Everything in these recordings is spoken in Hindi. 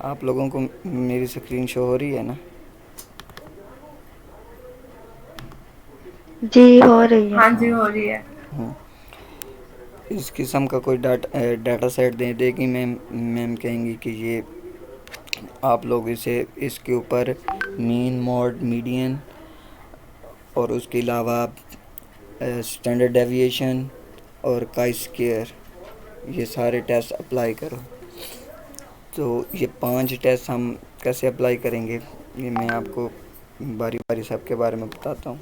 आप लोगों को मेरी स्क्रीन शो हो रही है ना? जी हो रही है। हाँ जी, हाँ। हो रही है। हम्म, इस किस्म का कोई डाटा सेट दे देगी मैम। मैम कहेंगी कि ये आप लोग इसे इसके ऊपर मीन, मॉड, मीडियन और उसके अलावा स्टैंडर्ड डेविएशन और काई स्क्वायर, ये सारे टेस्ट अप्लाई करो। तो ये 5 टेस्ट हम कैसे अप्लाई करेंगे, ये मैं आपको बारी बारी सब के बारे में बताता हूँ।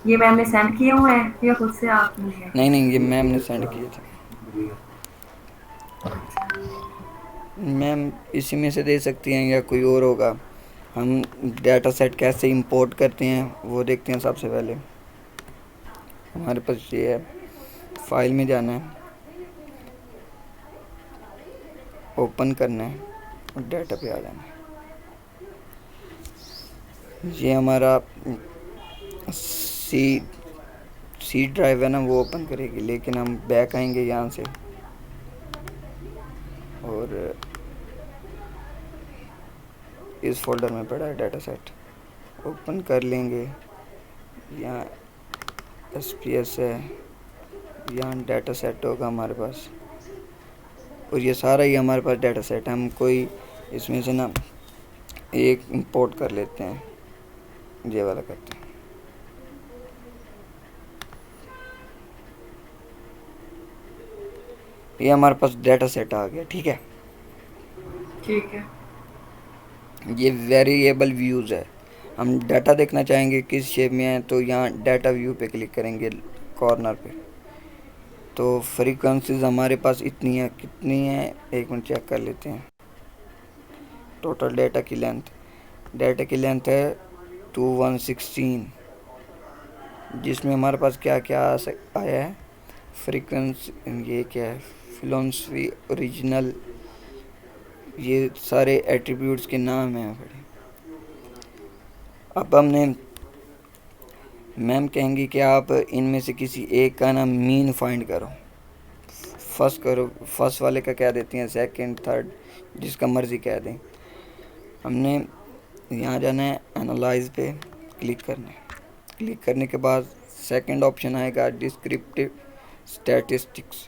ये मैम ने सेंड किए हुए हैं या खुद से आपने किया? नहीं नहीं, ये मैम ने सेंड किए थे। मैम इसी में से दे सकती हैं या कोई और होगा। हम डाटा सेट कैसे इंपोर्ट करते हैं वो देखते हैं। सबसे पहले हमारे पास ये है, फाइल में जाना है, ओपन करना है और डाटा पे आ जाना है। ये हमारा सी सी ड्राइव है ना, वो ओपन करेगी। लेकिन हम बैक आएंगे यहाँ से और इस फोल्डर में पड़ा है डाटा सेट, ओपन कर लेंगे। यहाँ एस पी एस है, यहाँ डाटा सेट होगा हमारे पास और ये सारा ही हमारे पास डाटा सेट है। हम कोई इसमें से ना एक इंपोर्ट कर लेते हैं, ये वाला करते हैं। ये हमारे पास डाटा सेट आ गया, ठीक है। ठीक है। ये वेरिएबल व्यूज़ है। हम डाटा देखना चाहेंगे किस शेप में है, तो यहाँ डाटा व्यू पे क्लिक करेंगे कॉर्नर पे। तो फ्रीक्वेंसीज हमारे पास इतनी है, कितनी है एक मिनट चेक कर लेते हैं। टोटल डाटा की लेंथ है 2116, जिसमें हमारे पास क्या क्या आया है। फ्रीक्वेंसी, ये क्या है, फिलोसफी, ओरिजिनल, ये सारे एट्रीब्यूट्स के नाम हैं बड़े। अब हमने, मैम कहेंगी कि आप इनमें से किसी एक का ना मीन फाइंड करो। फर्स्ट वाले का कह देती हैं, सेकंड, थर्ड, जिसका मर्ज़ी कह दें। हमने यहाँ जाना है, एनालाइज पे क्लिक करना है। क्लिक करने के बाद सेकंड ऑप्शन आएगा डिस्क्रिप्टिव स्टैटिस्टिक्स।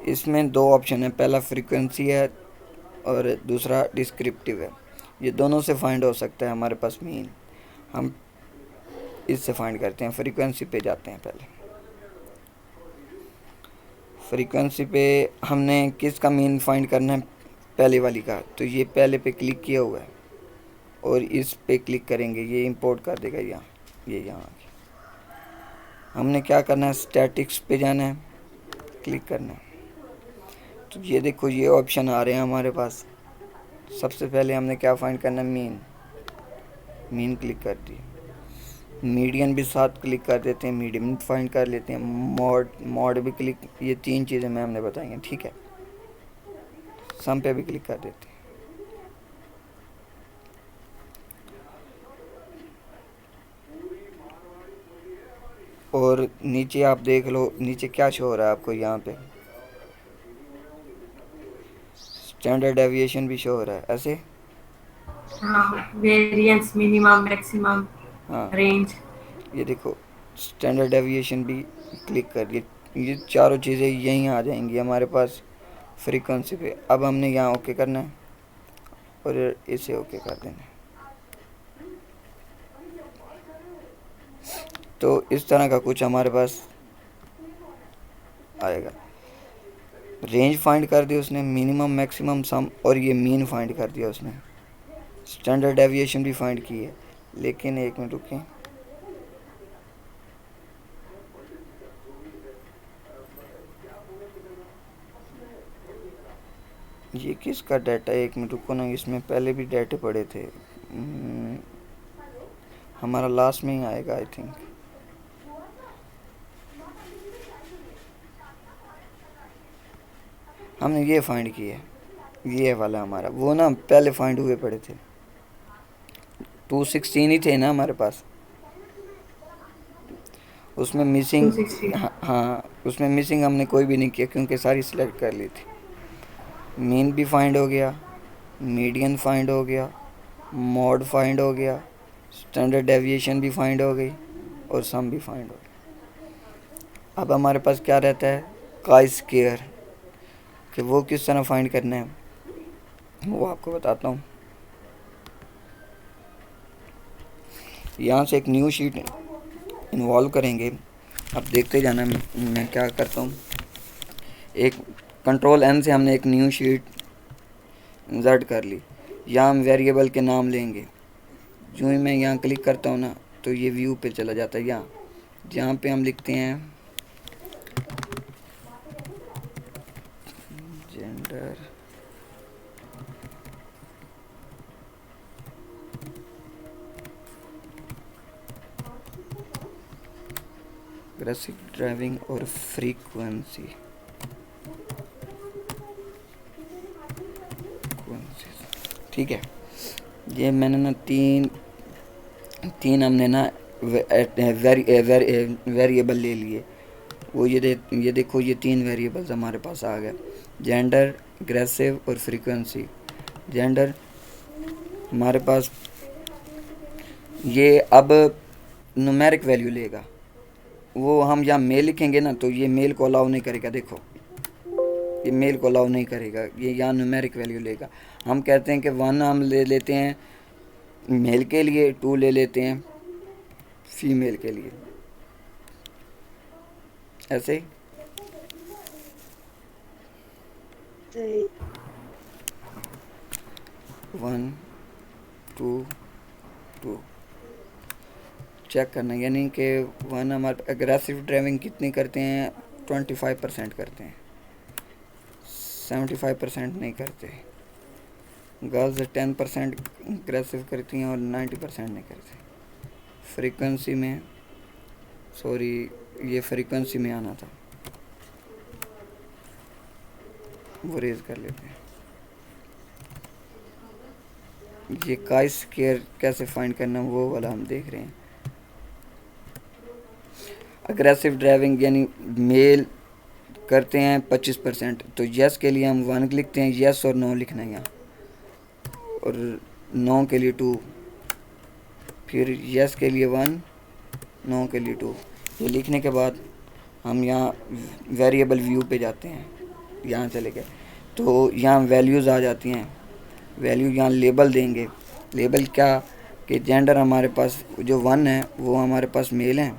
इसमें दो ऑप्शन है, पहला फ्रीक्वेंसी है और दूसरा डिस्क्रिप्टिव है। ये दोनों से फाइंड हो सकता है हमारे पास मीन। हम इससे फाइंड करते हैं। फ्रीक्वेंसी पे जाते हैं पहले। फ्रीक्वेंसी पे हमने किसका मीन फाइंड करना है, पहले वाली का। तो ये पहले पे क्लिक किया हुआ है और इस पे क्लिक करेंगे, ये इंपोर्ट कर देगा यहाँ, ये यहाँ आ गया। हमने क्या करना है, स्टैटिक्स पे जाना है, क्लिक करना है। तो ये देखो ये ऑप्शन आ रहे हैं हमारे पास। सबसे पहले हमने क्या फाइंड करना है, मीन। मीन क्लिक कर दी। मीडियन भी साथ क्लिक कर देते हैं, मीडियम फाइंड कर लेते हैं। मॉड मॉड भी क्लिक, ये 3 चीज़ें मैं हमने बताई हैं, ठीक है। सम पे भी क्लिक कर देते हैं। और नीचे आप देख लो, नीचे क्या शो हो रहा है आपको यहाँ पे, स्टैंडर्ड डेविएशन भी शो हो रहा है ऐसे। हाँ, वेरिएंस, मिनिमम, मैक्सिमम, हाँ, रेंज। ये देखो स्टैंडर्ड डेविएशन भी क्लिक कर, ये चारों चीज़ें यहीं आ जाएंगी हमारे पास फ्रीक्वेंसी पे। अब हमने यहाँ ओके करना है और इसे ओके कर देना है। तो इस तरह का कुछ हमारे पास आएगा। रेंज फाइंड कर दी उसने, मिनिमम, मैक्सिमम, सम, और ये मीन फाइंड कर दिया उसने। स्टैंडर्ड डेविएशन भी फाइंड की है। लेकिन एक मिनट रुकें, ये किसका डाटा है, एक मिनट रुको ना, इसमें पहले भी डाटे पड़े थे। हमारा लास्ट में ही आएगा आई थिंक। हमने ये फाइंड किया है, ये वाला हमारा, वो ना पहले फाइंड हुए पड़े थे। 216 ही थे ना हमारे पास, उसमें मिसिंग। 260। हाँ हाँ, उसमें मिसिंग हमने कोई भी नहीं किया क्योंकि सारी सिलेक्ट कर ली थी। मीन भी फाइंड हो गया, मीडियन फाइंड हो गया, मॉड फाइंड हो गया, स्टैंडर्ड डेविएशन भी फाइंड हो गई और सम भी फाइंड हो गई। अब हमारे पास क्या रहता है, काई स्क्वायर, कि वो किस तरह फाइंड करना है वो आपको बताता हूँ। यहाँ से एक न्यू शीट इन्वॉल्व करेंगे। अब देखते जाना मैं क्या करता हूँ। एक कंट्रोल एन से हमने एक न्यू शीट इंसर्ट कर ली। यहाँ हम वेरिएबल के नाम लेंगे। जो ही मैं यहाँ क्लिक करता हूँ ना तो ये व्यू पे चला जाता है। यहाँ पे हम लिखते हैं जेंडर, अग्रेसिव ड्राइविंग और फ्रीक्वेंसी। ठीक है, ये मैंने ना तीन हमने ना वेरिएबल ले लिए। वो ये देखो, ये 3 वेरिएबल्स हमारे पास आ गए, जेंडर, अग्रेसिव और फ्रीक्वेंसी। जेंडर हमारे पास ये अब न्यूमेरिक वैल्यू लेगा। वो हम यहाँ मेल लिखेंगे ना तो ये मेल को अलाउ नहीं करेगा। देखो ये मेल को अलाउ नहीं करेगा, ये यहाँ न्यूमेरिक वैल्यू लेगा। हम कहते हैं कि 1 हम ले लेते हैं मेल के लिए, 2 ले लेते हैं फीमेल के लिए, ऐसे ही। सही। 1 2 2 चेक करना, यानी कि 1 हमारे एग्रेसिव ड्राइविंग कितनी करते हैं, 25% करते हैं, 75% नहीं करते। गर्ल्स 10% एग्रेसिव करती हैं और 90% नहीं करती। फ्रीक्वेंसी में, सॉरी ये फ्रीक्वेंसी में आना था, वो रेज कर लेते हैं। ये काई स्क्वायर कैसे फाइंड करना वो वाला हम देख रहे हैं। अग्रेसिव ड्राइविंग यानी मेल करते हैं 25%, तो यस के लिए हम 1 लिखते हैं, यस और नो लिखना है यहाँ, और नो के लिए 2, फिर यस के लिए 1, नो के लिए 2। ये लिखने के बाद हम यहाँ वेरिएबल व्यू पे जाते हैं। यहाँ चले गए तो यहाँ वैल्यूज़ आ जाती हैं। वैल्यू यहाँ लेबल देंगे। लेबल क्या कि जेंडर हमारे पास जो 1 है वो हमारे पास मेल है,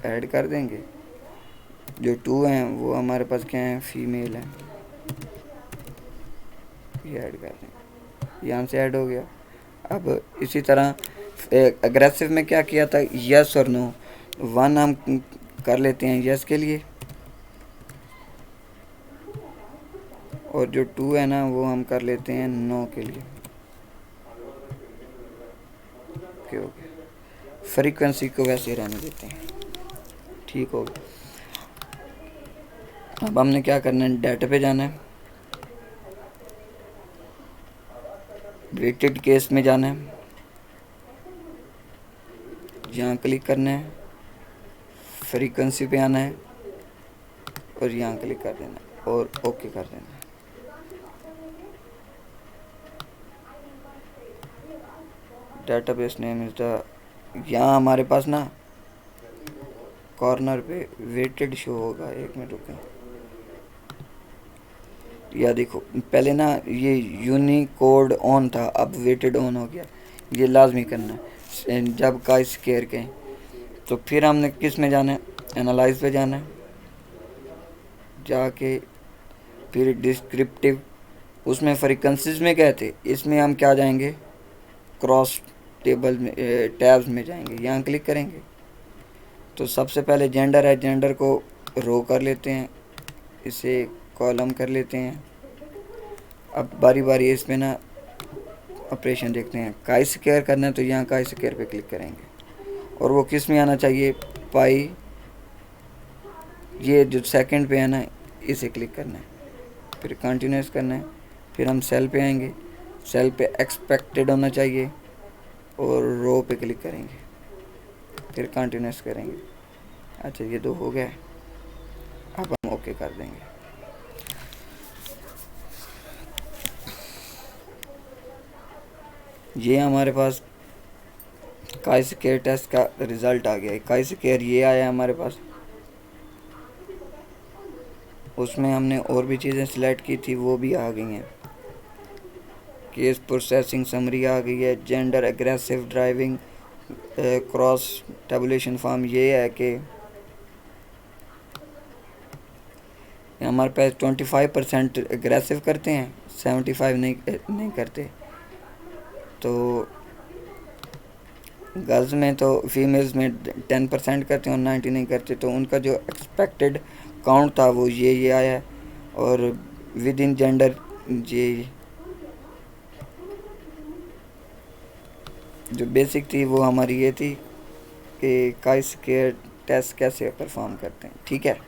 ऐड कर देंगे। जो 2 हैं वो हमारे पास क्या है, फीमेल है, ये ऐड कर देंगे। यहाँ से ऐड हो गया। अब इसी तरह अग्रेसिव में क्या किया था, यस और नो। 1 हम कर लेते हैं यस के लिए, और जो 2 है ना वो हम कर लेते हैं नो के लिए। ओके ओके, फ्रीक्वेंसी को वैसे रहने देते हैं, ठीक हो गया। अब हमने क्या करना है, डाटा पे जाना है, वेटेड केस में जाना है, यहाँ क्लिक करना है, फ्रीक्वेंसी पे आना है और यहाँ क्लिक कर देना है और ओके कर देना है। डेटाबेस नेम इज द, यहाँ हमारे पास ना कॉर्नर पे वेटेड शो होगा। 1 मिनट रुकें, या देखो पहले ना ये यूनिकोड ऑन था, अब वेटेड ऑन हो गया। ये लाजमी करना है जब का स्क्वायर के। तो फिर हमने किस में जाना है, एनालाइज पे जाना है, जाके फिर डिस्क्रिप्टिव, उसमें फ्रीक्वेंसीज में गए थे, इसमें हम क्या जाएंगे, क्रॉस टेबल में टैब्स में जाएंगे, यहाँ क्लिक करेंगे। तो सबसे पहले जेंडर है, जेंडर को रो कर लेते हैं, इसे कॉलम कर लेते हैं। अब बारी बारी इसमें ना ऑपरेशन देखते हैं। काई स्क्वायर करना है तो यहाँ काई स्क्वायर पे क्लिक करेंगे, और वो किस में आना चाहिए, पाई, ये जो सेकंड पे है ना इसे क्लिक करना है, फिर कंटिन्यूस करना है। फिर हम सेल पे आएंगे, सेल पे एक्सपेक्टेड होना चाहिए और रो पे क्लिक करेंगे, फिर कंटिन्यूस करेंगे। अच्छा ये 2 हो गए। अब हम ओके कर देंगे। ये हमारे पास काई स्क्वायर टेस्ट का रिज़ल्ट आ गया है। काई स्क्वायर ये आया हमारे पास। उसमें हमने और भी चीज़ें सिलेक्ट की थी, वो भी आ गई हैं। केस प्रोसेसिंग समरी आ गई है। Gender aggressive driving cross tabulation form ये है कि हमारे पास 25% एग्रेसिव करते हैं, 75 नहीं करते। तो गर्ल्स में तो फीमेल्स में 10% करते हैं और 90 नहीं करते। तो उनका जो एक्सपेक्टेड काउंट था वो ये आया है। और विद इन जेंडर ये जो बेसिक थी वो हमारी ये थी कि काई स्क्वायर टेस्ट कैसे परफॉर्म करते हैं। ठीक है,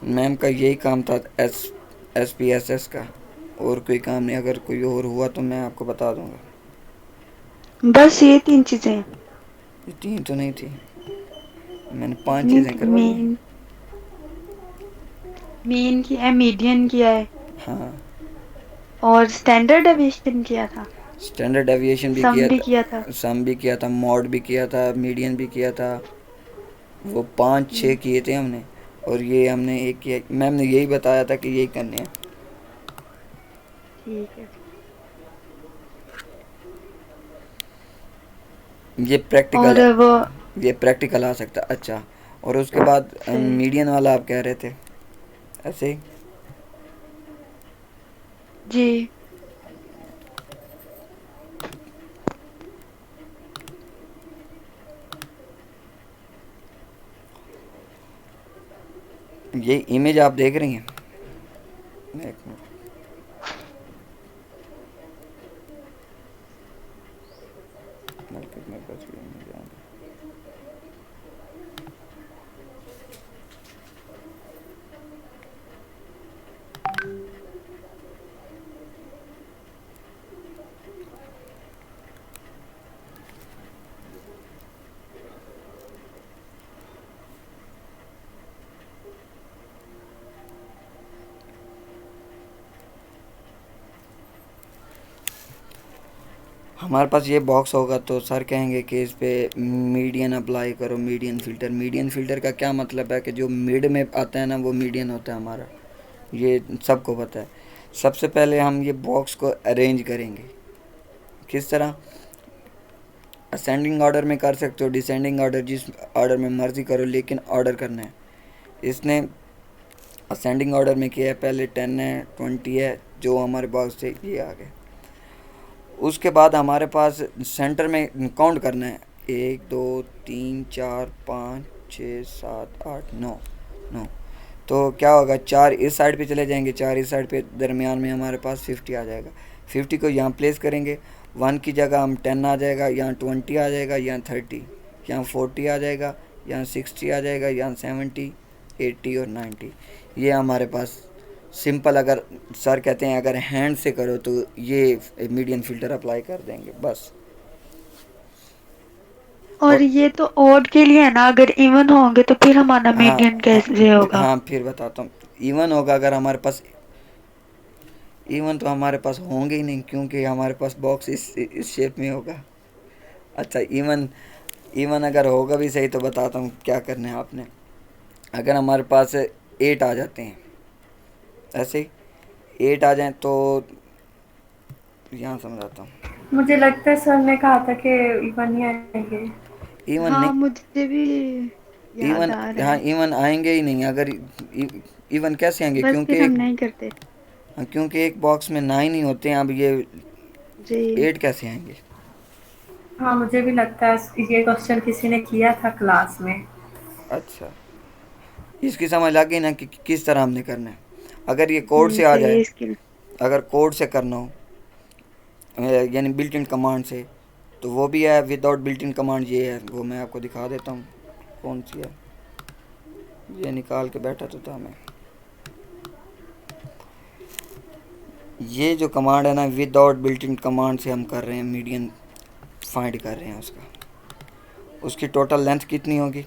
मैम का यही काम था SPSS का, और कोई काम नहीं। अगर कोई और हुआ तो मैं आपको बता दूंगा। बस ये 3 चीजें हैं। ये 3 तो नहीं थी, मैंने 5 चीज़ें करवाई हैं। मेन मेन किया है, मीडियन किया है हाँ, और स्टैंडर्ड डेविएशन किया था, स्टैंडर्ड डेविएशन भी सम किया भी था, किया था। सम भी किया था, मॉड भी किया था, मीडियन भी किया था। वो 5-6 किए थे हमने, और ये हमने एक किया। मैम ने यही बताया था कि यही करने हैं। ठीक है। ये प्रैक्टिकल और वो ये प्रैक्टिकल आ सकता। अच्छा, और उसके बाद फिर मीडियन वाला आप कह रहे थे ऐसे ही। जी ये इमेज आप देख रही हैं? एक मिनट, कितने बच गए मुझे याद है। हमारे पास ये बॉक्स होगा तो सर कहेंगे कि इस पे मीडियन अप्लाई करो, मीडियन फ़िल्टर। मीडियन फ़िल्टर का क्या मतलब है कि जो मिड में आता है ना वो मीडियन होता है हमारा। ये सबको पता है। सबसे पहले हम ये बॉक्स को अरेंज करेंगे। किस तरह? असेंडिंग ऑर्डर में कर सकते हो, डिसेंडिंग ऑर्डर, जिस ऑर्डर में मर्ज़ी करो, लेकिन ऑर्डर करना है। इसने असेंडिंग ऑर्डर में किया है। पहले 10 है, 20 है, जो हमारे बॉक्स से ये आ गए। उसके बाद हमारे पास सेंटर में काउंट करना है। 1 2 3 4 5 6 7 8 9 9। तो क्या होगा, 4 इस साइड पे चले जाएंगे, 4 इस साइड पे, दरमियान में हमारे पास 50 आ जाएगा। 50 को यहाँ प्लेस करेंगे। 1 की जगह हम 10 आ जाएगा, यहाँ 20 आ जाएगा, यहाँ 30, यहाँ 40 आ जाएगा, यहाँ 60 आ जाएगा, यहाँ 70, 80 और 90। ये हमारे पास सिंपल। अगर सर कहते हैं अगर हैंड से करो तो ये मीडियन फ़िल्टर अप्लाई कर देंगे बस। और और ये तो ऑड के लिए है ना, अगर इवन होंगे तो फिर हमारा हाँ मीडियन हाँ कैसे होगा? हाँ, फिर बताता हूँ। इवन होगा अगर हमारे पास, इवन तो हमारे पास होंगे ही नहीं क्योंकि हमारे पास बॉक्स इस शेप में होगा। अच्छा, इवन इवन अगर होगा भी सही तो बताता हूँ क्या करना है आपने। अगर हमारे पास 8 आ जाते हैं, ऐसे ही 8 आ जाएं तो यहाँ समझाता हूँ। मुझे लगता है सर ने कहा था कि इवन ही आएंगे। इवन हाँ नहीं, मुझे भी याद इवन आ रहा हाँ, है। इवन आएंगे ही नहीं। अगर इवन कैसे आएंगे, बस क्योंकि फिर हम नहीं करते। क्योंकि एक बॉक्स में 9 ही होते हैं। अब ये जी 8 कैसे आएंगे? हाँ, मुझे भी लगता है ये क्वेश्चन किसी ने किया था क्लास में। अच्छा, इसकी समझ लग गई ना कि किस तरह हमने करना है। अगर ये कोड से आ सही जाए, है स्किल। अगर कोड से करना हो यानी बिल्ट इन कमांड से, तो वो भी है। विदाउट बिल्ट इन कमांड ये है, वो मैं आपको दिखा देता हूँ कौन सी है। ये निकाल के बैठा तो था मैं। ये जो कमांड है ना, विदाउट बिल्ट इन कमांड से हम कर रहे हैं, मीडियन फाइंड कर रहे हैं उसका। उसकी टोटल लेंथ कितनी होगी?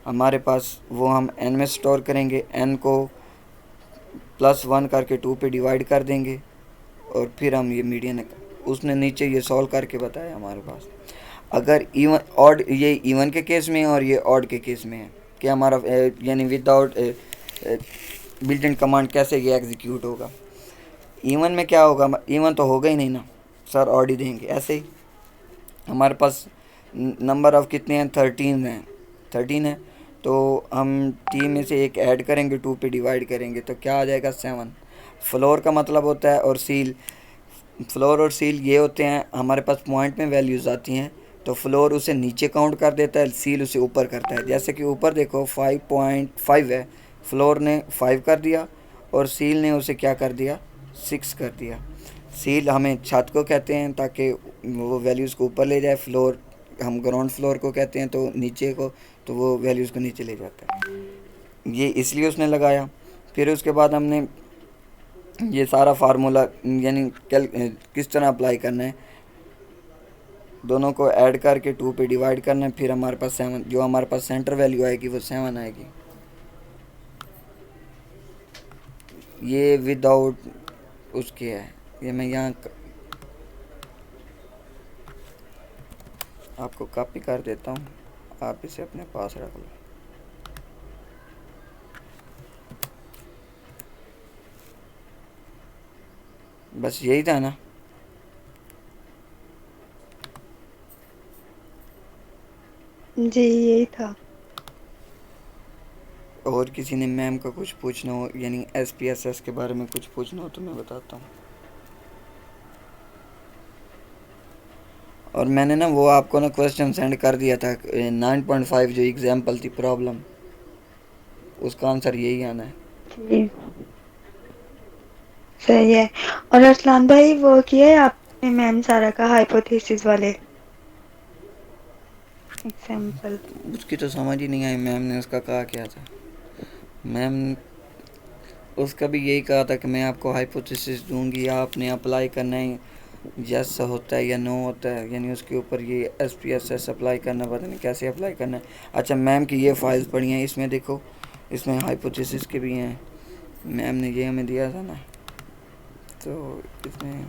हमारे पास वो हम n में स्टोर करेंगे, n को +1 करके 2 पे डिवाइड कर देंगे और फिर हम ये मीडियन उसने नीचे ये सॉल्व करके बताया हमारे पास। अगर इवन ऑड, ये इवन के केस में है और ये ऑड के केस में है कि हमारा यानी विदाउट बिल्ट इन कमांड कैसे ये एग्जीक्यूट होगा। इवन में क्या होगा, इवन तो होगा ही नहीं ना सर, ऑड ही देंगे। ऐसे ही हमारे पास नंबर ऑफ कितने हैं, 13 हैं, 13 है, तो हम टी में से एक ऐड करेंगे, 2 पे डिवाइड करेंगे तो क्या आ जाएगा, 7। फ्लोर का मतलब होता है और सील, फ्लोर और सील ये होते हैं हमारे पास पॉइंट में वैल्यूज़ आती हैं, तो फ्लोर उसे नीचे काउंट कर देता है, सील उसे ऊपर करता है। जैसे कि ऊपर देखो 5.5 है, फ्लोर ने 5 कर दिया और सील ने उसे क्या कर दिया, 6 कर दिया। सील हमें छत को कहते हैं ताकि वो वैल्यूज़ को ऊपर ले जाए, फ्लोर हम ग्राउंड फ्लोर को कहते हैं तो नीचे को, तो वो वैल्यूज़ को नीचे ले जाता है। ये इसलिए उसने लगाया। फिर उसके बाद हमने ये सारा फार्मूला यानी किस तरह अप्लाई करना है, दोनों को ऐड करके 2 पे डिवाइड करना है, फिर हमारे पास 7, जो हमारे पास सेंटर वैल्यू आएगी वो 7 आएगी। ये विदाउट उसके है, ये मैं यहाँ आपको कॉपी कर देता हूँ, आप इसे अपने पास रख लो। बस यही था ना। जी यही था। और किसी ने मैम का कुछ पूछना हो, यानी SPSS के बारे में कुछ पूछना हो तो मैं बताता हूँ। और मैंने ना वो आपको ना क्वेश्चन सेंड कर दिया था 9.5 जो एग्जाम्पल थी प्रॉब्लम, उसका आंसर यही आना है। जी सही है। और अरसलान भाई वो किया है आपने मैम सारा का हाइपोथेसिस वाले एग्जाम्पल? उसकी तो समझ ही नहीं आई, मैम ने उसका कहा क्या था। मैम उसका भी यही कहा था कि मैं आपको हाइपोथेसिस दूंगी, आपने अप्लाई करना है, यस होता है या नो होता है, यानी उसके ऊपर ये SPSS अप्लाई करना, पता नहीं कैसे अप्लाई करना है। अच्छा मैम की ये फाइल्स पड़ी हैं, इसमें देखो, इसमें हाइपोथेसिस के भी हैं, मैम ने ये हमें दिया था ना, तो इसमें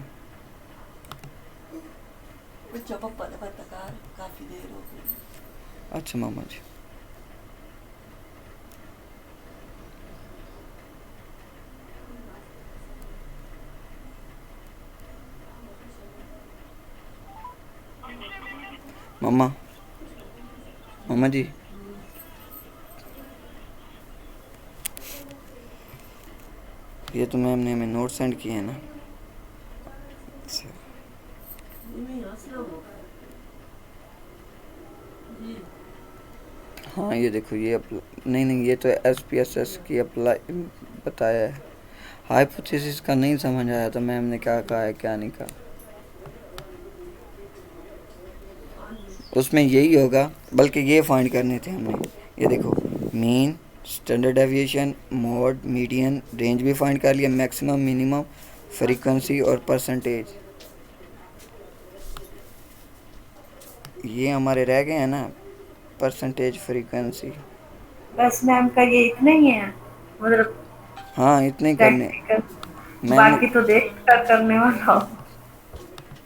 अच्छा मामा जी मामा जी ये तो मैम ने हमें नोट सेंड किए हैं ना। अच्छा हाँ ये देखो, ये नहीं ये तो SPSS की अप्लाई बताया है, हाइपोथेसिस का नहीं समझ आया तो मैम ने क्या कहा है क्या नहीं कहा। उसमें यही होगा, बल्कि ये फाइंड करने थे हमने। ये देखो mean, standard deviation, mode, median, range भी फाइंड कर लिया, मैक्सिमम, मिनिमम, फ्रीक्वेंसी और परसेंटेज, ये हमारे रह गए हैं ना, परसेंटेज, फ्रीक्वेंसी। बस मैम का ये इतना ही है, मतलब हाँ इतने ही करने प्रैक्टिकल, मैम ने। बाकी तो देख कर करने वाला हो।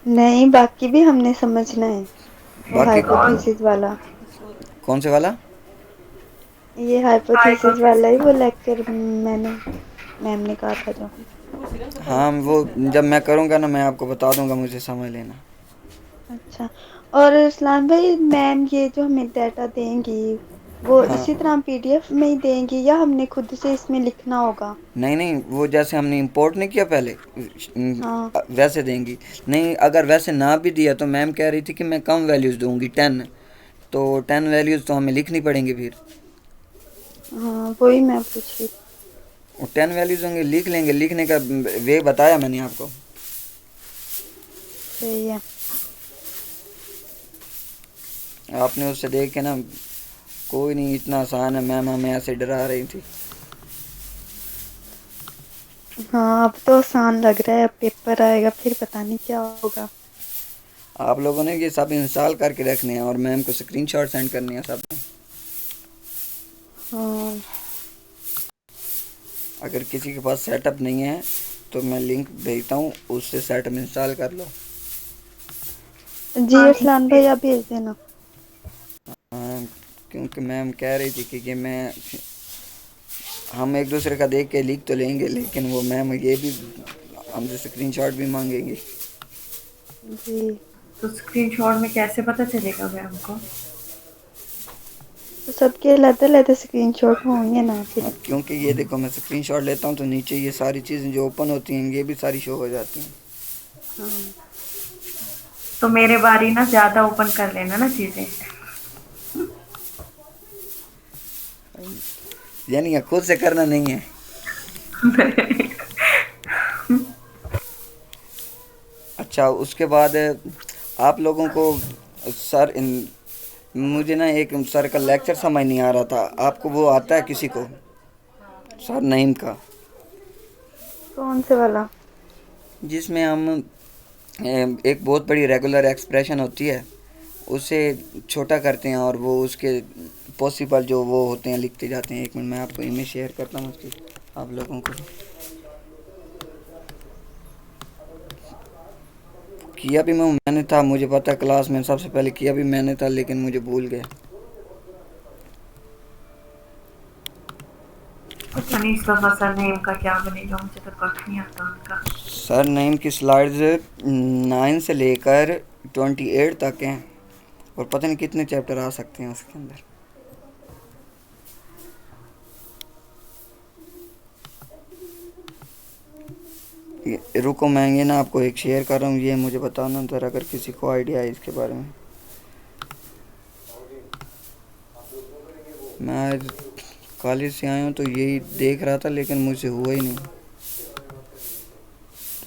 नहीं बाकी भी हमने समझना है, वो बाकी हाइपोथेसिस वाला, कौन से वाला? ये हाइपोथेसिस वाला ही वो लेक्चर मैंने मैम ने कहा था जो। हाँ वो जब मैं करूँगा ना मैं आपको बता दूंगा, मुझे समझ लेना। अच्छा। और इस्लाम भाई मैम ये जो हमें डाटा देंगी वो हाँ इसी तरह PDF में ही देंगी या हमने खुद से इसमें लिखना होगा? नहीं वो जैसे हमने इंपोर्ट नहीं किया पहले, हाँ वैसे देंगी। नहीं अगर वैसे ना भी दिया तो मैम कह रही थी कि मैं कम वैल्यूज़ दूंगी 10, तो 10 वैल्यूज़ तो हमें लिखनी पड़ेंगी फिर। हाँ वही मैं पूछ रही। वो 10 वैल्यूज़ होंगे, लिख लेंगे, लिखने का वे बताया मैंने आपको। सही है। आपने उससे देख के ना, कोई नहीं इतना आसान है, मैम हमें ऐसे डरा रही थी। हाँ अब तो आसान लग रहा है, अब पेपर आएगा फिर पता नहीं क्या होगा। आप लोगों ने ये सब इंस्टॉल करके रखने हैं और मैम को स्क्रीनशॉट सेंड करने हैं सब। हाँ अगर किसी के पास सेटअप नहीं है तो मैं लिंक भेजता हूँ, उससे सेटअप इंस्टॉल कर लो। जी हाँ अरसलान भाई आप भेज देना। हाँ, क्योंकि मैम कह रही थी कि हम एक दूसरे का देख के लिख तो लेंगे, लेकिन वो मैम ये भी हमसे स्क्रीनशॉट भी मांगेंगी। जी तो स्क्रीनशॉट में कैसे पता चलेगा मैम को? तो सबके अलग-अलग स्क्रीनशॉट होंगे ना फिर। हाँ, क्योंकि ये देखो मैं स्क्रीनशॉट लेता हूँ तो नीचे ये सारी चीज़ें जो ओपन होती हैं ये भी सारी शो हो जाती हैं। हाँ तो मेरे बारी ना ज्यादा ओपन कर लेना ना चीजें। यानी ये खुद से करना नहीं है। अच्छा, उसके बाद आप लोगों को सर इन मुझे ना एक सर का लेक्चर समझ नहीं आ रहा था, आपको वो आता है किसी को, सर नईम का, कौन से वाला? जिसमें हम एक बहुत बड़ी रेगुलर एक्सप्रेशन होती है उसे छोटा करते हैं और वो उसके पॉसिबल जो वो होते हैं लिखते जाते हैं। एक मिनट मैं आपको इमेज शेयर करता हूँ उसकी, आप लोगों को। किया भी मैंने था, मुझे पता क्लास में सबसे पहले किया भी मैंने था, लेकिन मुझे भूल गया। पता नहीं इस दफा सरनेम का क्या बनेगा, मुझे तो कख नहीं आता उनका। सर नेम की स्लाइड्स 9 से लेकर 28 तक हैं और पता नहीं कितने चैप्टर आ सकते हैं उसके अंदर। रुको मैं ये ना आपको एक शेयर कर रहा हूँ, ये मुझे बताना ज़रा अगर किसी को आइडिया है इसके बारे में। मैं आज कॉलेज से आया हूँ तो यही देख रहा था लेकिन मुझसे हुआ ही नहीं। तो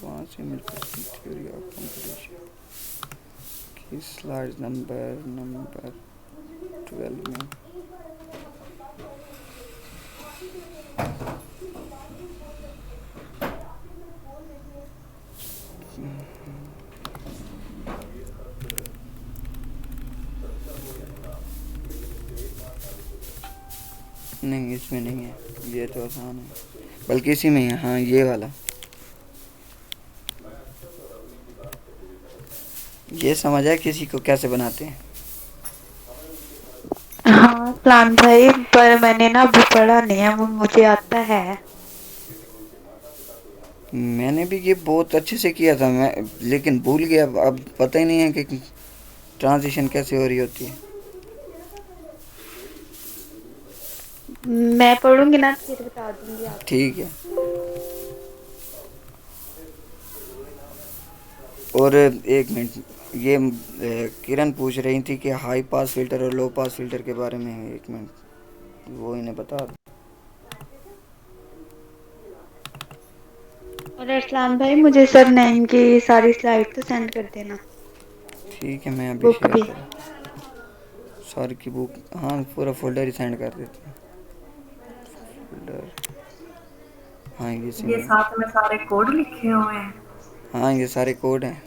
वहाँ से थ्योरी ऑफ कंपटीशन की स्लाइड नंबर 12 में नहीं, इसमें नहीं है, ये तो आसान है, बल्कि इसी में है। हाँ ये वाला, ये समझ है किसी को कैसे बनाते हैं? हाँ अरसलान भाई पर मैंने ना अभी पढ़ा नहीं है, वो मुझे आता है। मैंने भी ये बहुत अच्छे से किया था मैं, लेकिन भूल गया। अब पता ही नहीं है कि ट्रांजिशन कैसे हो रही होती है। मैं पढ़ूंगी ना फिर बता दूंगी आपको। ठीक है। और एक मिनट, ये किरण पूछ रही थी कि हाई पास फिल्टर और लो पास फिल्टर के बारे में। एक मिनट वो इन्हें बता दो। और अरसलान भाई मुझे सर नेम की सारी स्लाइड तो सेंड कर देना, ठीक है मैं अभी बुक शेयर भी। करूँ सर की बुक। हाँ पूरा फोल्डर ही सेंड कर देते हैं। फोल्डर, हाँ ये इसी ये में। साथ में सारे कोड लिखे हुए हैं। हाँ ये सारे कोड हैं।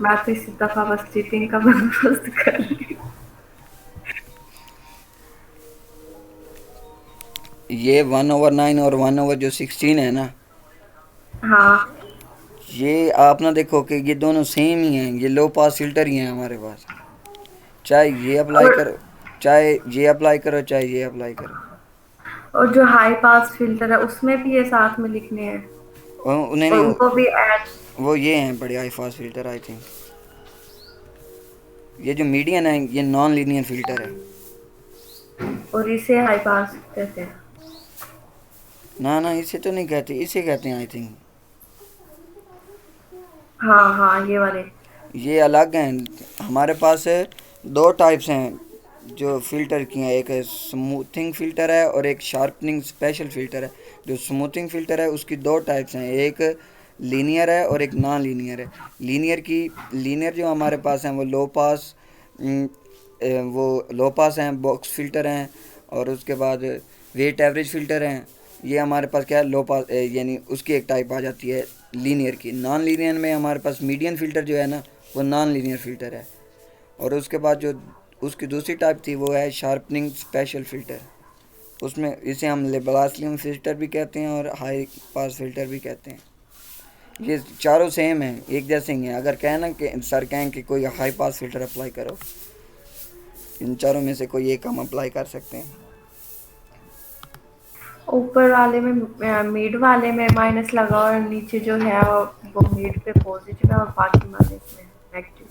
मैं तो इसी दफा बस चीटिंग का बंदोबस्त कर रही हूँ। ये 1/9 और 1/16 है ना, हाँ ये आप ना देखो कि ये दोनों सेम ही हैं, ये लो पास फिल्टर ही हैं हमारे पास। चाहे ये अप्लाई और करो, चाहे ये अप्लाई करो, चाहे ये अप्लाई करो। जो हाई पास फिल्टर है उसमें भी ये साथ में लिखने हैं नहीं और नहीं, उनको भी ऐड। वो ये हैं बड़े high pass filter I think. ये जो मीडियन है ये नॉन लीनियर फिल्टर है। और इसे हाई पास कहते हैं। ना ना इसे तो नहीं कहते, इसे कहते हैं आई थिंक। हाँ हाँ ये वाले। ये अलग हैं। हमारे पास दो टाइप्स हैं जो फ़िल्टर की हैं, एक स्मूथिंग फ़िल्टर है और एक शार्पनिंग स्पेशल फ़िल्टर है। जो स्मूथिंग फ़िल्टर है उसकी दो टाइप्स हैं, एक लीनियर है और एक नॉन लीनियर है। लीनियर जो हमारे पास हैं वो लो पास, वो लो पास हैं, बॉक्स फ़िल्टर हैं। और उसके बाद वेट एवरेज फ़िल्टर हैं। ये हमारे पास क्या है, लो पास, यानी उसकी एक टाइप आ जाती है लीनियर की। नॉन लीनियर में हमारे पास मीडियन फ़िल्टर जो है ना, वो नॉन लीनियर फ़िल्टर है। और उसके बाद जो उसकी दूसरी टाइप थी वो है शार्पनिंग स्पेशल फ़िल्टर। उसमें इसे हम लेबलास्लियम फ़िल्टर भी कहते हैं और हाई पास फ़िल्टर भी कहते हैं। ये चारों सेम हैं, एक जैसे ही हैं। अगर कहें ना कि सर कहें कि कोई हाई पास फ़िल्टर अप्लाई करो, इन चारों में से कोई एक हम अप्लाई कर सकते हैं। ऊपर वाले में मिड वाले में माइनस लगा और नीचे जो है वो मिड पे पॉजिटिव है और बाकी वाले इसमें नेगेटिव।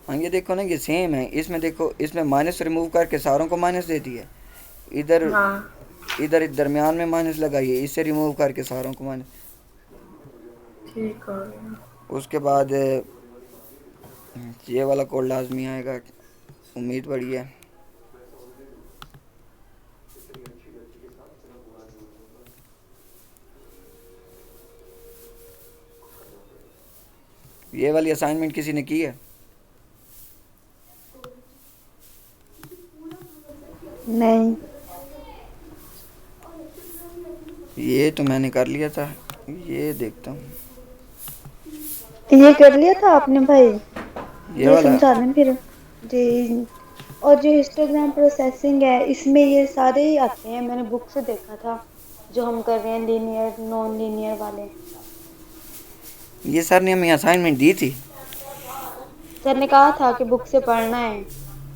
हाँ ये देखो ना, ये सेम है। इसमें देखो, इसमें माइनस रिमूव करके सारों को माइनस दे दिया। इधर हाँ इधर दरमियान में माइनस लगाइए, इससे रिमूव करके सारों को माइनस। ठीक हो गया। उसके बाद ये वाला कोड लाजमी आएगा, उम्मीद बड़ी है। ये वाली असाइनमेंट किसी ने की है? नहीं, ये तो मैंने कर लिया था, ये देखता हूँ। ये कर लिया था आपने भाई? ये ये वाला समझा दें फिर जी। और जो हिस्टोग्राम प्रोसेसिंग है इसमें ये सारे ही आते हैं, मैंने बुक से देखा था जो हम कर रहे हैं लीनियर नॉन लीनियर वाले। ये सर ने हमें असाइनमेंट दी थी। सर ने कहा था कि बुक से पढ़ना है।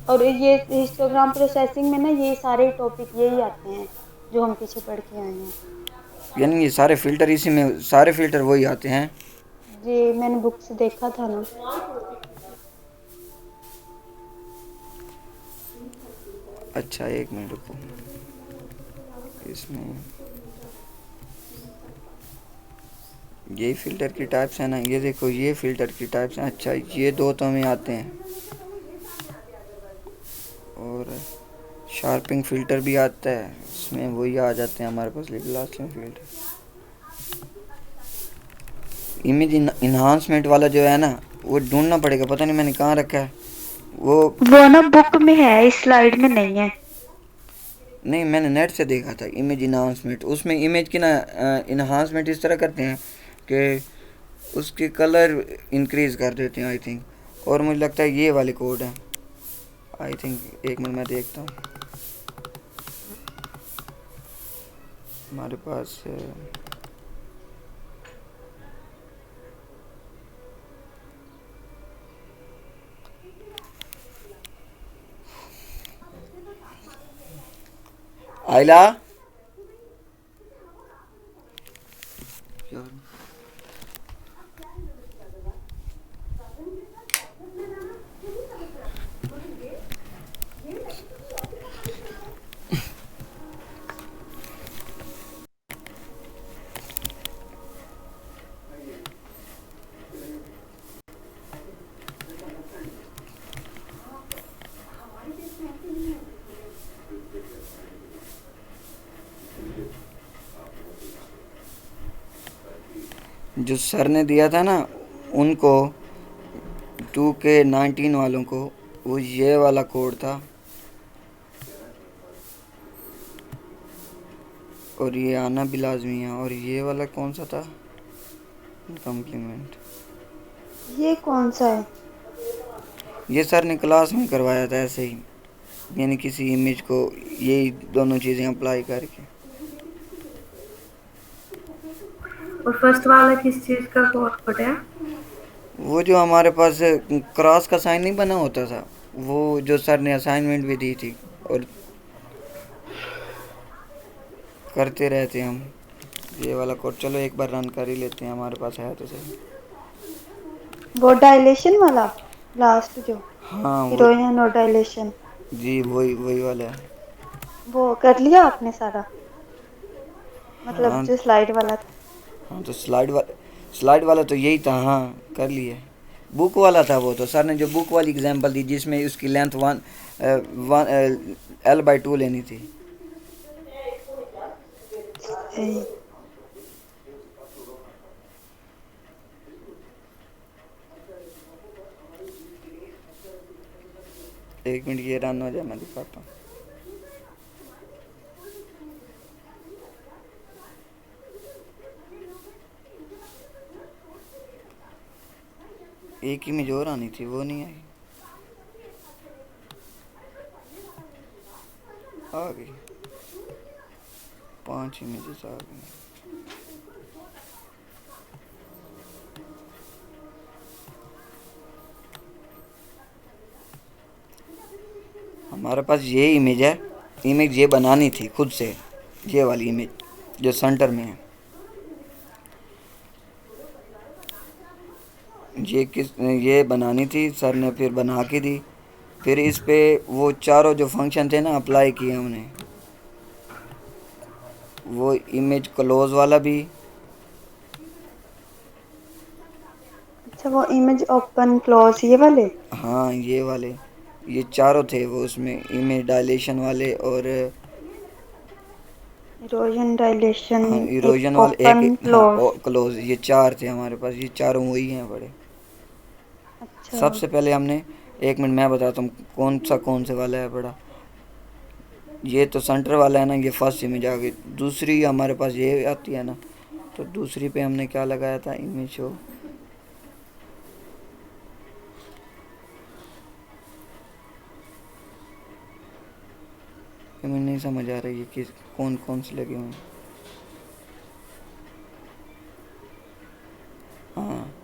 और ये हिस्टोग्राम प्रोसेसिंग में ना ये सारे टॉपिक यही आते हैं जो हम पीछे पढ़ के आए हैं। यानी ये सारे फ़िल्टर इसी में, सारे फ़िल्टर वही आते हैं। जी मैंने बुक से देखा था ना। अच्छा एक मिनट रुको, इसमें यही फ़िल्टर की टाइप्स हैं ना, ये देखो ये फ़िल्टर की टाइप्स हैं। अच्छा ये दो तो हमें आते हैं, और शार्पिंग फ़िल्टर भी आता है, इसमें वही आ जाते हैं हमारे पास लेबलास्लियम फ़िल्टर। इमेज इन्हांसमेंट वाला जो है ना, वो ढूंढना पड़ेगा, पता नहीं मैंने कहाँ रखा है वो ना बुक में है, इस स्लाइड में नहीं है। नहीं, मैंने नेट से देखा था इमेज इन्हांसमेंट। उसमें इमेज की ना इन्हांसमेंट इस तरह करते हैं कि उसके कलर इंक्रीज़ कर देते हैं आई थिंक। और मुझे लगता है ये वाले कोड हैं आई थिंक। एक मिनट मैं देखता हूँ हमारे पास। आयला जो सर ने दिया था ना उनको, 2K19 वालों को, वो ये वाला कोड था। और ये आना भी लाजमी है। और ये वाला कौन सा था? कम्प्लीमेंट। ये कौन सा है? ये सर ने क्लास में करवाया था ऐसे ही, यानी किसी इमेज को यही दोनों चीज़ें अप्लाई करके। और फर्स्ट वाला किस चीज का कोड है? वो जो हमारे पास क्रॉस का साइन नहीं बना होता था, वो जो सर ने असाइनमेंट भी दी थी और करते रहते हम, ये वाला कोड। चलो एक बार रन कर ही लेते हैं, हमारे पास है तो सही। वो डायलेशन वाला लास्ट जो हाँ वो, हीरोइन और डायलेशन, जी वही वही वाला है। वो कर लिया आपने सारा? मतलब हाँ जो स्लाइड वाला था। हाँ, तो स्लाइड वाला तो यही था। हाँ कर लिए। बुक वाला था वो, तो सर ने जो बुक वाली एग्जांपल दी जिसमें उसकी लेंथ 1L/2 लेनी थी। सही। एक मिनट ये रन हो जाए, मैं दिखाता हूँ। एक इमेज और आनी थी, वो नहीं आई। आ गई, 5 इमेजेस आ गई। हमारे पास ये इमेज है, इमेज ये बनानी थी खुद से, ये वाली इमेज जो सेंटर में है। ये बनानी थी, सर ने फिर बना के दी। फिर इस पे वो चारों जो फंक्शन थे ना अप्लाई किए हमने, वो इमेज क्लोज वाला भी। अच्छा, वो इमेज ओपन क्लोज ये वाले। हाँ ये वाले, ये चारों थे वो उसमें, इमेज डायलेशन वाले और इरोजन, डायलेशन, हाँ एक इरोजन वाले, ओपन हाँ क्लोज। क्लोज, ये 4 थे हमारे पास, ये चारों वही हैं बड़े। अच्छा। सबसे पहले हमने, 1 मिनट मैं बताता हूँ कौन से वाला है बड़ा। ये तो सेंटर वाला है ना, ये फर्स्ट इमेज आ गई। दूसरी हमारे पास ये आती है ना, तो दूसरी पे हमने क्या लगाया था, इमेज शो। मुझे नहीं समझ आ रही है कि कौन कौन से लगे हुए हैं। हाँ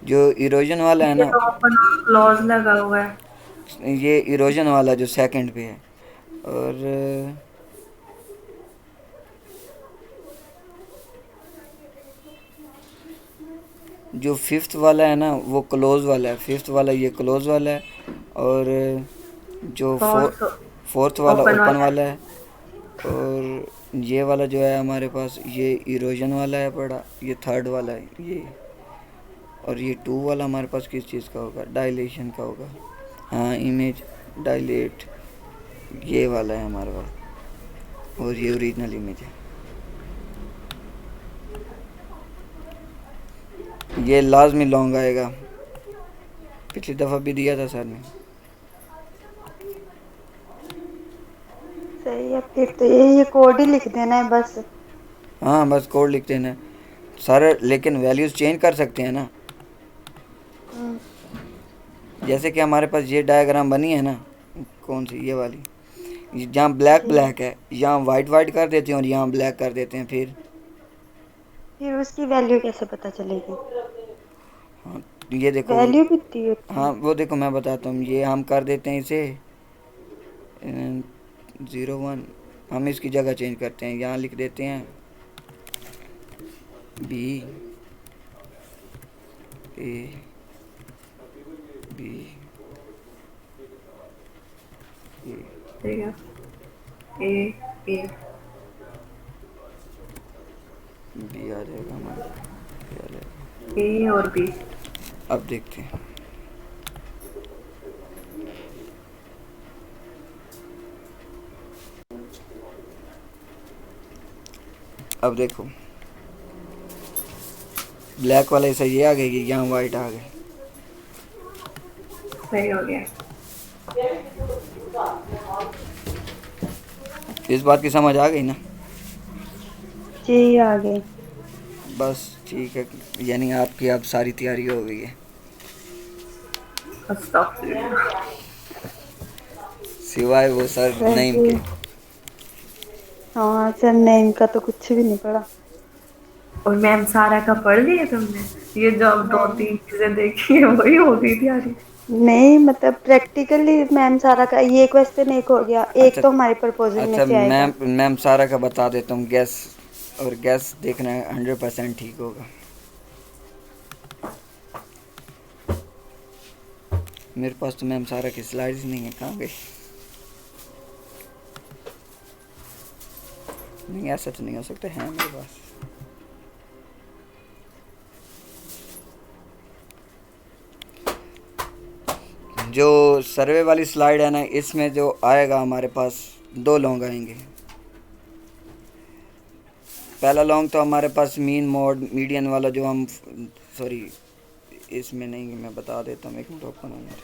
जो इरोजन वाला है ये ना, तो ओपन क्लोज लगा हुआ है। ये इरोजन वाला जो सेकंड पे है, और जो फिफ्थ वाला है ना वो क्लोज वाला है। फिफ्थ वाला ये क्लोज वाला है, और जो फोर्थ फोर्थ वाला ओपन ओपन वाला वाला है। और ये वाला जो है हमारे पास, ये इरोजन वाला है बड़ा, ये थर्ड वाला है ये। और ये 2 वाला हमारे पास किस चीज़ का होगा, डायलेशन का होगा। हाँ इमेज डायलेट, ये वाला है हमारे पास, और ये ओरिजिनल इमेज है। ये लाजमी लॉन्ग आएगा, पिछली दफ़ा भी दिया था सर ने। सही है, फिर तो ये कोड ही लिख देना है बस। हाँ बस कोड लिख देना है सर, लेकिन वैल्यूज़ चेंज कर सकते हैं ना। हम्म। जैसे कि हमारे पास ये डायग्राम बनी है ना, कौन सी, ये वाली, जहाँ ब्लैक जी। ब्लैक है, यहाँ वाइट वाइट कर देते हैं और यहाँ ब्लैक कर देते हैं। फिर उसकी वैल्यू कैसे पता चलेगी? हाँ ये देखो, वैल्यू भी दी होती हाँ है। वो देखो मैं बताता हूँ, ये हम कर देते हैं इसे 01। हम इसकी जगह चेंज करते हैं, यहाँ लिख देते हैं बी ए बी ए, ठीक है। ए ए बी आ जाएगा हमारे, ये आ जाएगा। ए और बी। अब देखते हैं, अब देखो ब्लैक वाला ऐसा ये आ गई कि यहाँ वाइट आ गए। सही हो गया। इस बात की समझ आ गई ना? जी आ गए। बस ठीक है, यानी आपकी अब सारी तैयारी हो गई है, अस्तगफिरुल्लाह। सिवाय वो सर नईम वैसे के। हाँ, सर ने इनका तो कुछ भी नहीं पढ़ा। और मैम सारा का पढ़ लिया तुमने? ये जो दो नहीं, तीन चीजें देखी है वही हो गई तैयारी। नहीं मतलब प्रैक्टिकली मैम सारा का ये क्वेश्चन एक हो गया, एक अच्छा, तो हमारे प्रपोजल में अच्छा से आएगा। मैम सारा का बता देता हूँ गैस, और गैस देखना है 100% ठीक होगा। मेरे पास तो मैम सारा की स्लाइड्स नहीं है, कहाँ गई? नहीं ऐसा तो नहीं हो सकता, है मेरे पास। जो सर्वे वाली स्लाइड है ना, इसमें जो आएगा हमारे पास 2 लॉन्ग आएंगे। पहला लॉन्ग तो हमारे पास मीन मोड मीडियन वाला जो हम, सॉरी इसमें नहीं, मैं बता देता हूँ, एक मिनट ओपन होने दे।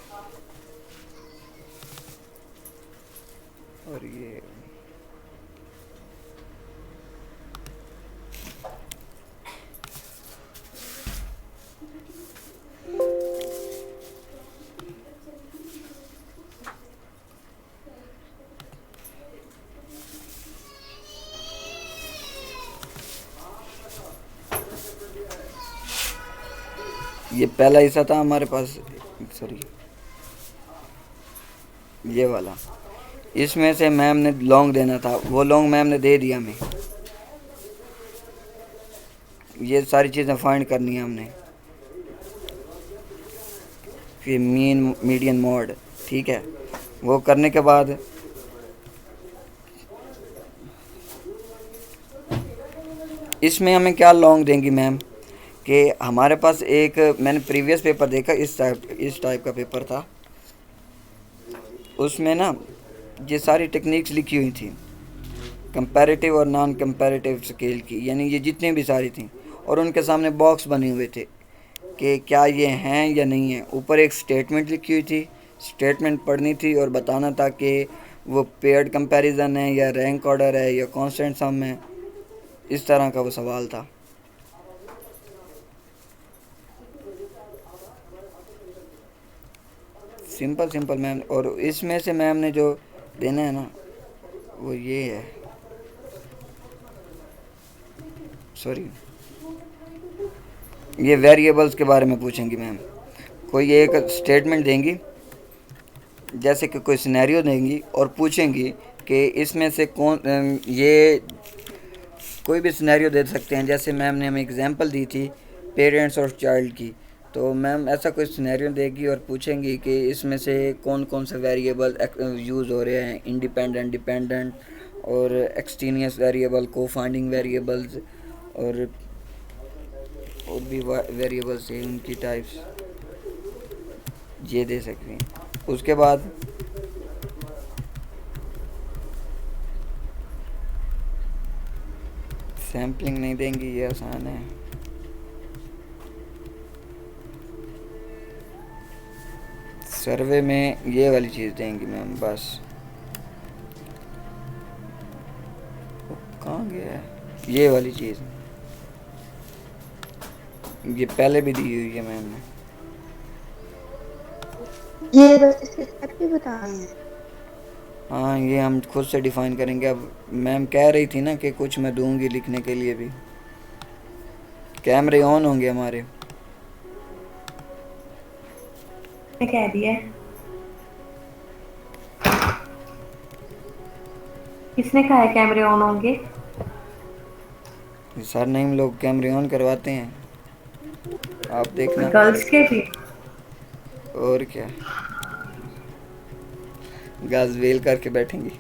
और ये ये पहला हिस्सा था हमारे पास, सॉरी ये वाला, इसमें से मैम ने लॉन्ग देना था, वो लॉन्ग मैम ने दे दिया हमें। ये सारी चीज़ें फाइंड करनी है हमने, फिर मीन मीडियन मोड, ठीक है। वो करने के बाद इसमें हमें क्या लॉन्ग देंगी मैम, कि हमारे पास एक, मैंने प्रीवियस पेपर देखा, इस टाइप का पेपर था, उसमें ना ये सारी टेक्निक्स लिखी हुई थी, कंपैरेटिव और नॉन कंपैरेटिव स्केल की, यानी ये जितनी भी सारी थी, और उनके सामने बॉक्स बने हुए थे कि क्या ये हैं या नहीं है। ऊपर एक स्टेटमेंट लिखी हुई थी, स्टेटमेंट पढ़नी थी और बताना था कि वो पेयर्ड कंपैरिजन है या रैंक ऑर्डर है या कांस्टेंट सम है, इस तरह का वो सवाल था। सिंपल सिंपल मैम, और इसमें से मैम ने जो देना है ना वो ये है, सॉरी ये वेरिएबल्स के बारे में पूछेंगी मैम। कोई एक स्टेटमेंट देंगी, जैसे कि कोई सिनेरियो देंगी और पूछेंगी कि इसमें से कौन, ये कोई भी सिनेरियो दे सकते हैं, जैसे मैम ने हमें एग्जांपल दी थी पेरेंट्स और चाइल्ड की, तो मैम ऐसा कोई सिनेरियो देगी और पूछेंगी कि इसमें से कौन कौन से वेरिएबल यूज़ हो रहे हैं, इंडिपेंडेंट, डिपेंडेंट और एक्सटेनियस वेरिएबल, को फाइंडिंग वेरिएबल्स, और भी वेरिएबल्स हैं उनकी टाइप्स, ये दे सकते हैं। उसके बाद सैम्पलिंग नहीं देंगी, ये आसान है। सर्वे में ये वाली चीज़ देंगी मैम बस। कहाँ गया है ये वाली चीज़, ये पहले भी दी हुई है मैम ने। ये बस इसके स्टेप भी बता रहे हैं। हाँ ये हम खुद से डिफ़ाइन करेंगे। अब मैम कह रही थी ना कि कुछ मैं दूंगी लिखने के लिए भी। कैमरे ऑन होंगे हमारे। कह दिया है। किसने कहा है कैमरे ऑन होंगे? सर नहीं, हम लोग कैमरे ऑन करवाते हैं, आप देखना। गर्ल्स के भी? और क्या, गाज वेल करके बैठेंगी।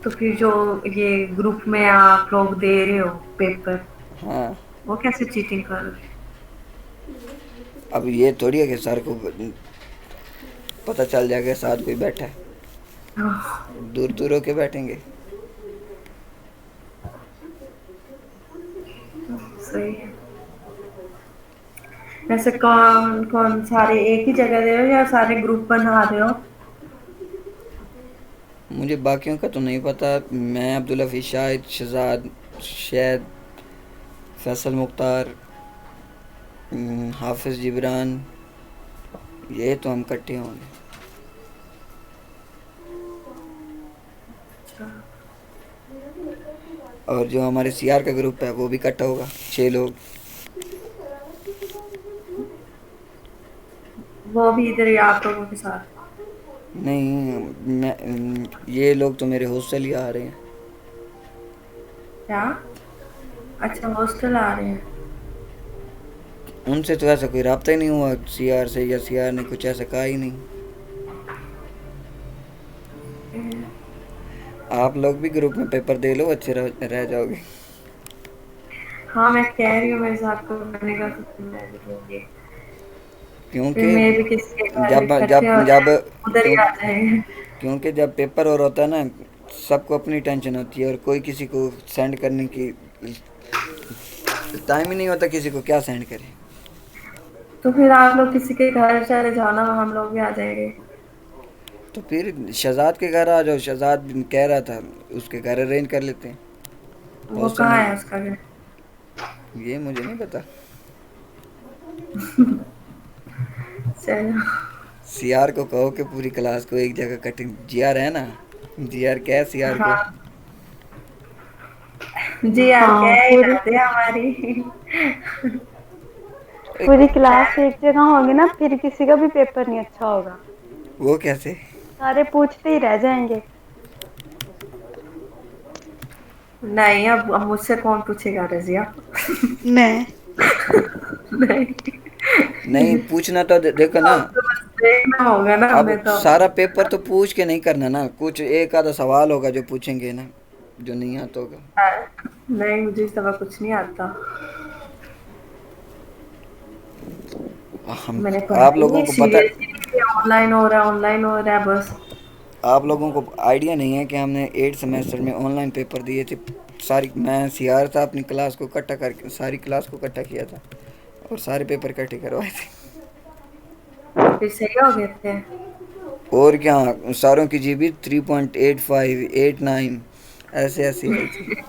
तो फिर जो ये ग्रुप में आप लोग दे रहे हो पेपर, हाँ वो कैसे चीटिंग कर रहे अब ये थोड़ी है कि सर को पता चल जाएगा साथ कोई बैठा है, हो? दूर दूर होके बैठेंगे। सही है। वैसे कौन कौन सारे एक ही जगह दे रहे हो या सारे ग्रुप बना रहे हो? मुझे बाकियों का तो नहीं पता। मैं, अब्दुल हफीज शाहिद, शहजाद, शैद, फैसल मुख्तार, हाफिज़ जिब्रान, ये तो हम इकट्ठे होंगे। और जो हमारे सीआर का ग्रुप है वो भी इकट्ठा होगा, 6 लोग। वो भी इधर ही आप लोगों के साथ? नहीं मैं, ये लोग तो मेरे हॉस्टल ही आ रहे हैं। क्या? अच्छा, हॉस्टल आ रहे हैं। उनसे तो ऐसा कोई रब्ता ही नहीं हुआ सीआर से, या सीआर ने कुछ ऐसा कहा ही नहीं। आप लोग भी ग्रुप में पेपर दे लो, अच्छे रह जाओगे। हाँ, मैं कह रही हूँ मेरे साथ को बनेगा तो मैं भी लूंगी। फिर क्योंकि मैं भी किसी के घर जब इकट्ठे जब हो जब जाए, उधर ही क्यों आ जाएंगे। क्योंकि जब पेपर और होता है ना, सबको अपनी टेंशन होती है और कोई किसी को सेंड करने की टाइम ही नहीं होता, किसी को क्या सेंड करे। तो फिर आप लोग किसी के घर चले जाना, हम लोग भी आ जाएंगे। तो फिर शहजाद के घर आ जाओ, शहजाद कह रहा था उसके घर अरेंज कर लेते हैं वो हॉस्टल कहाँ में। है उसका घर? ये मुझे नहीं पता। चलो। सीआर को कहो कि पूरी क्लास को एक जगह कटिंग, जीआर है ना, जीआर क्या है सीआर को। हाँ, जी यार हाँ, क्या ही पूरी याद है हमारी। पूरी क्लास एक जगह होगी ना, फिर किसी का भी पेपर नहीं अच्छा होगा। वो कैसे? सारे पूछते ही रह जाएंगे। नहीं, अब मुझसे कौन पूछेगा रजिया। मैं नहीं, नहीं पूछना तो देखो ना। अब तो बस देखना होगा ना अब हमें तो। सारा पेपर तो पूछ के नहीं करना ना, कुछ एक आधा सवाल होगा जो पूछेंगे ना, जो नहीं आता होगा। नहीं, मुझे इस दफा कुछ नहीं आता। हम मैंने पढ़ा आप ही लोगों नहीं, को पता, सीरियसली ऑनलाइन हो रहा है, ऑनलाइन हो रहा है बस। आप लोगों को आइडिया नहीं है कि हमने 8 सेमेस्टर में ऑनलाइन पेपर दिए थे। सारी मैं सीआर था, अपनी क्लास को इकट्ठा करके सारी क्लास को इकट्ठा किया था और सारे पेपर इकट्ठे करवाए थे। फिर सही हो गए थे। और क्या, सारों की जीबी 3.85 89 ऐसे ऐसी आई थी।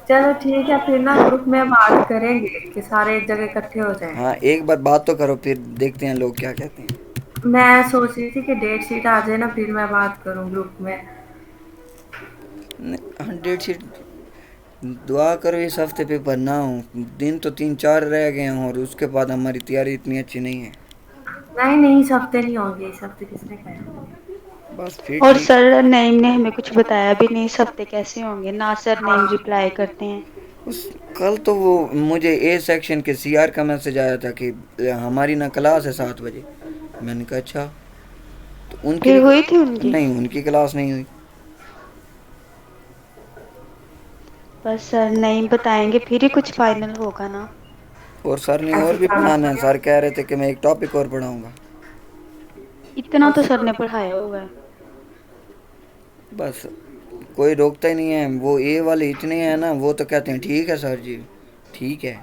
चलो ठीक है, फिर ना ग्रुप में बात करेंगे कि सारे एक जगह इकट्ठे हो जाएं। हाँ एक बार बात तो करो, फिर देखते हैं लोग क्या कहते हैं। मैं सोच रही थी कि डेट शीट आ जाए ना, फिर मैं बात करूं ग्रुप में। हाँ डेट शीट, दुआ करो इस हफ्ते पेपर ना हो। दिन तो 3 4 रह गए हैं और उसके बाद हमारी तैयारी इतनी अच्छी नहीं है। नहीं नहीं, इस हफ्ते नहीं होंगे, इस हफ्ते किसने कहा होंगे। बस फिर और ठीक। सर नईम ने हमें कुछ बताया भी नहीं इस हफ्ते कैसे होंगे ना, सर नईम रिप्लाई करते हैं। उस कल तो वो मुझे ए सेक्शन के सीआर का मैसेज आया था कि हमारी ना क्लास है 7 बजे। मैंने कहा अच्छा, तो उनकी फिर भी हुई थी उनकी? नहीं, उनकी क्लास नहीं हुई। बस सर नईम बताएंगे फिर ही कुछ फाइनल होगा ना। और सर ने ऐसे और भी जाना पढ़ाना है, थोड़ी सर होता कह रहे थे कि मैं एक टॉपिक और पढ़ाऊंगा। इतना है। तो सर अच्छा। ने पढ़ाया हुआ है। बस कोई रोकता ही नहीं है, वो ए वाले इतने हैं ना, वो तो कहते हैं ठीक है सर जी, ठीक है।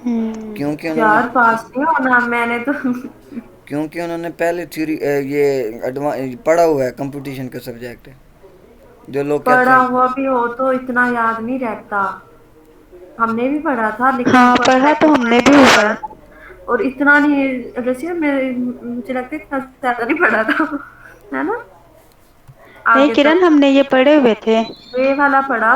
हम्म। क्योंकि उन्होंने यार पास नहीं होना मैंने तो। क्योंकि उन्होंने पहले थ्योरी ये पढ़ा हुआ है, कंपटीशन का सब्जेक्ट है। जो लोग कहते पढ़ा हैं, हुआ भी हो तो इतना याद नहीं रहता। हमने भी पढ़ा था लेकिन हाँ, फर्स्ट पढ़ा तो सेकंड हमने थर्ड भी में हुआ पढ़ा है। था। और इतना नहीं, जैसे मुझे लगता है इतना ज्यादा नहीं पढ़ा था। है ना। नहीं आगे तो किरण, हमने ये पढ़े हुए थे। ये वाला पढ़ा